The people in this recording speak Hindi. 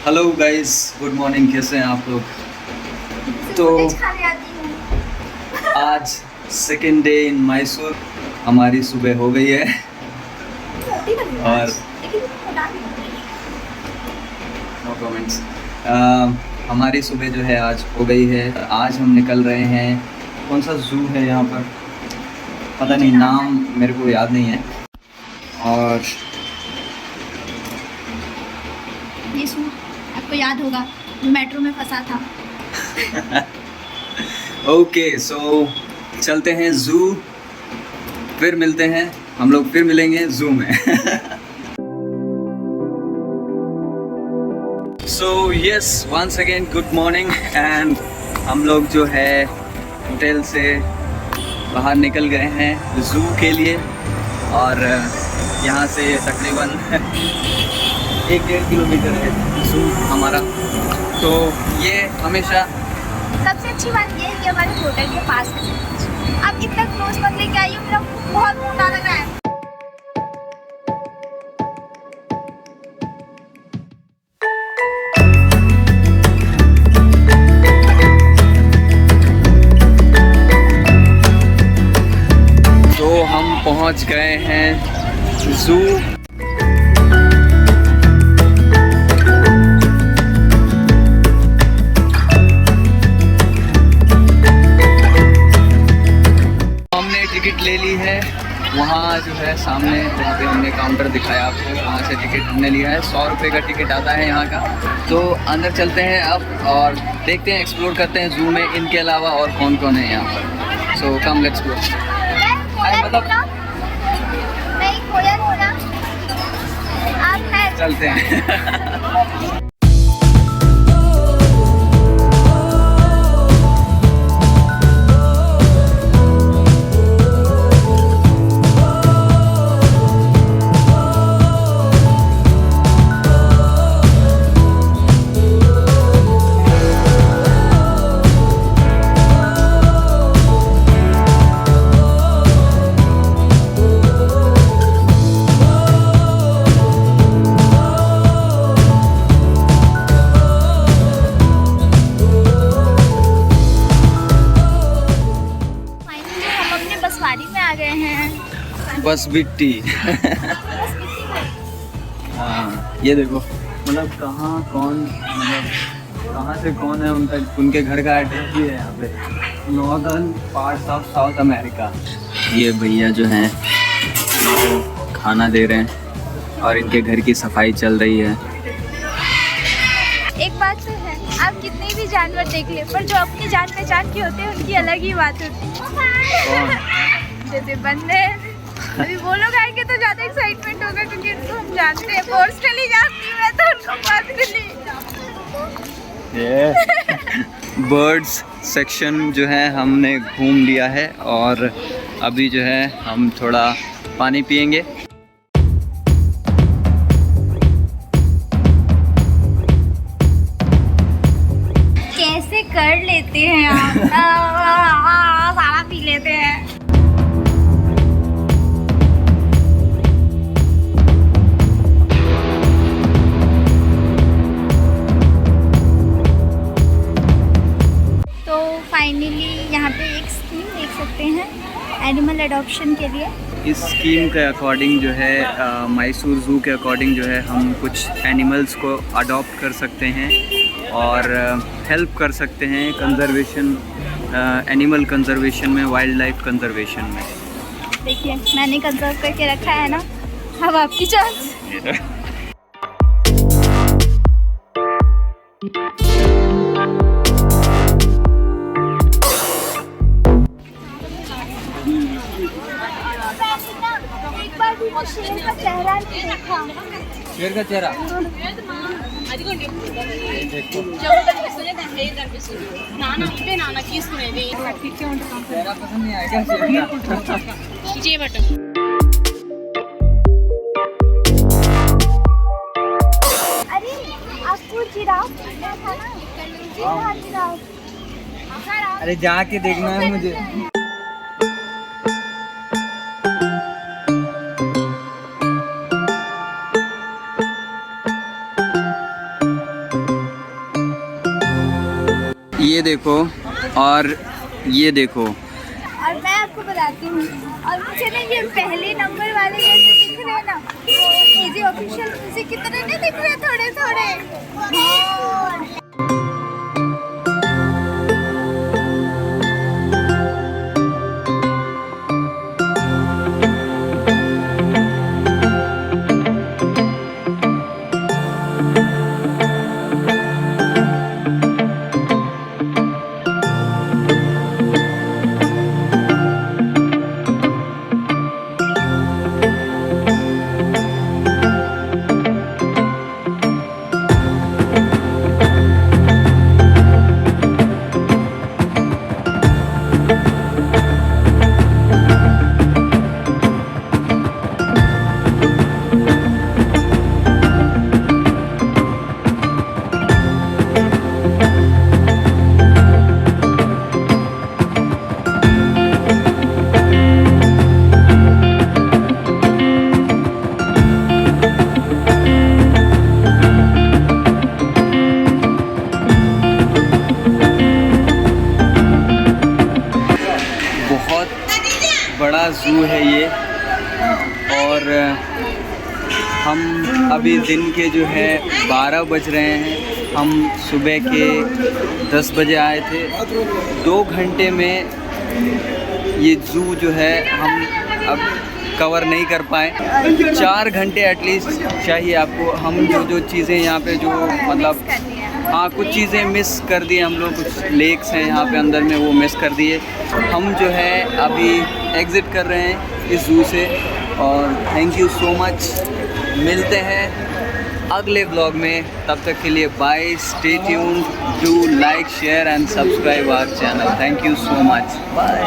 Hello guys, good morning. कैसे हैं आप लोग? तो आज सेकेंड डे इन मैसूर, हमारी सुबह हो गई है और नो कमेंट्स। हमारी सुबह जो है आज हो गई है। आज हम निकल रहे हैं। कौन सा जू है यहाँ पर, पता नहीं, नाम मेरे को याद नहीं है। और ये जू आपको याद होगा, मेट्रो में फंसा था। ओके, सो चलते हैं जू, फिर मिलते हैं। हम लोग फिर मिलेंगे जू में। So yes, once again good morning. And हम लोग जो है होटल से बाहर निकल गए हैं जू के लिए। और यहाँ से तकरीबन 1-1.5 किलोमीटर है जू हमारा। तो ये हमेशा सबसे अच्छी बात ये है कि हमारे होटल के पास है सब कुछ। आप इतना क्लोज मत लेके आइए, मेरा बहुत मुंह लग रहा है। तो हम पहुंच गए हैं जू। हमने टिकट ले ली है। वहाँ जो है सामने, जहाँ पे हमने काउंटर दिखाया आपको, वहाँ से टिकट हमने लिया है। 100 रुपये का टिकट आता है यहाँ का। तो अंदर चलते हैं अब और देखते हैं, एक्सप्लोर करते हैं जू में इनके अलावा और कौन कौन है यहाँ पर। सो कम लेट्स गो। मतलब नहीं, कोयल हो ना आप हैं। चलते हैं। बसवाड़ी में आ गए हैं। बस बिट्टी। हाँ, ये देखो, मतलब कहाँ कौन, मतलब कहाँ से कौन है, उनके घर का एड्रेस भी है यहाँ पे। Northern parts of south America. ये भैया जो हैं खाना दे रहे हैं और इनके घर की सफाई चल रही है। एक बात तो है, आप कितने भी जानवर देख ले, पर जो अपनी जान पहचान के होते हैं उनकी अलग ही बात होती है। जैसे बंदे, अभी वो लोग आएंगे तो ज़्यादा एक्साइटमेंट होगा क्योंकि उनको हम जानते हैं, पर्सनली जानती हूँ मैं तो उनको पर्सनली। बर्ड्स सेक्शन जो है हमने घूम लिया है और अभी जो है हम थोड़ा पानी पिएंगे। कैसे कर लेते हैं आप? सारा पी लेते हैं। तो फाइनली यहाँ पे एक स्कीम देख सकते हैं एनिमल अडॉप्शन के लिए। इस स्कीम के अकॉर्डिंग जो है मैसूर जू के अकॉर्डिंग जो है हम कुछ एनिमल्स को अडॉप्ट कर सकते हैं और हेल्प कर सकते हैं कंजर्वेशन, एनिमल कंजर्वेशन में, वाइल्ड लाइफ कंजर्वेशन में। देखिए मैंने कंजर्व करके रखा है ना, अब आपकी चांस। एक बार भी वो शेर का चेहरा नहीं देखा। शेर का चेहरा चेहरा पसंद नहीं आया क्या शेर का? अरे आपको जिराफ देखना था ना, जिराफ। अरे जाके देखना है मुझे। ये देखो और ये देखो। और मैं आपको बताती हूँ, और मुझे ना ये पहले नंबर वाले जैसे दिख रहे हैं ना, वो एजी ऑफिशियल म्यूजिक की तरह नहीं दिख रहे थोड़े थोड़े। हाँ। बड़ा ज़ू है ये, और हम अभी दिन के जो है 12 बज रहे हैं। हम सुबह के 10 बजे आए थे। 2 घंटे में ये ज़ू जो है हम अब कवर नहीं कर पाए। 4 घंटे एटलीस्ट चाहिए आपको। हम जो चीज़ें यहाँ पे जो मतलब हाँ कुछ चीज़ें मिस कर दिए हम लोग। कुछ लेक्स हैं यहाँ पे अंदर में, वो मिस कर दिए। हम जो है अभी एग्ज़िट कर रहे हैं इस ज़ू से। और थैंक यू सो मच। मिलते हैं अगले ब्लॉग में, तब तक के लिए bye. Stay tuned, do like share and subscribe our channel. Thank you so much, bye.